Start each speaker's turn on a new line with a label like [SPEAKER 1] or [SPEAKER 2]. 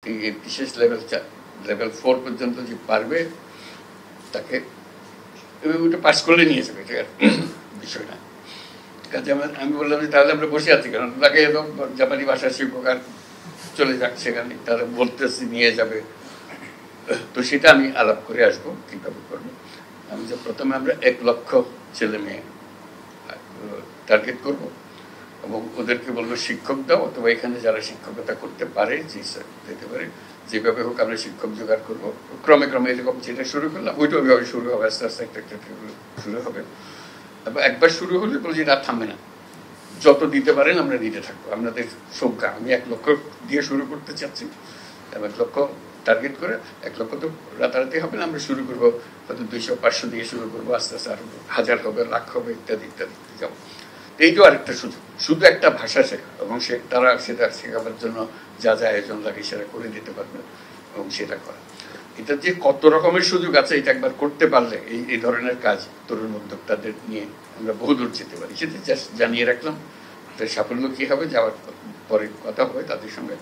[SPEAKER 1] এই বিশেষ লেভেল 4 পর্যন্ত যে পারবে তাকে ওটা পাস করলে নিয়ে যাবে, এটা বিষয় না। কাজে আমি বললাম যে তাহলে আমরা বসে আছি, কারণ তাকে একদম জাপানি ভাষা শিক্ষক আর চলে যাক সেখানে, তারা বলতেছি নিয়ে যাবে। তো সেটা আমি আলাপ করে আসবো কীভাবে করবো। আমি যে প্রথমে আমরা 1 লক্ষ ছেলে মেয়ে টার্গেট করব এবং ওদেরকে বলবো শিক্ষক দাও, অথবা এখানে যারা শিক্ষকতা করতে পারে যে দিতে পারে, যেভাবে হোক আমরা শিক্ষক জোগাড় করবো। ক্রমে ক্রমে এরকম যেটা শুরু করলাম ওইটা ওইভাবে শুরু হবে, আস্তে আস্তে একটা শুরু হবে। এবং একবার শুরু হলে বলছি না, থামবে না, যত দিতে পারেন আমরা দিতে থাকবো। আপনাদের সংখ্যা আমি 1 লক্ষ দিয়ে শুরু করতে চাচ্ছি, 1 লক্ষ টার্গেট করে, 1 লক্ষ তো রাতারাতি হবে না, আমরা শুরু করবো হয়তো 200-500 দিয়ে শুরু করবো, আস্তে আস্তে আরো 1000 হবে, লাখ হবে, ইত্যাদি ইত্যাদি যাবো। এইটাও আরেকটা সুযোগ, শুধু একটা ভাষা শেখা, এবং তারা সেটা শেখাবার জন্য যা যা আয়োজন লাগে সেটা করে দিতে পারবে এবং সেটা করা। এটা যে কত রকমের সুযোগ আছে এটা একবার করতে পারলে এই ধরনের কাজ তরুণ উদ্যোক্তাদের নিয়ে আমরা বহুদূর যেতে পারি। সেটা জানিয়ে রাখলাম। সাফল্য কি হবে যাওয়ার পরে কথা হবে তাদের সঙ্গে।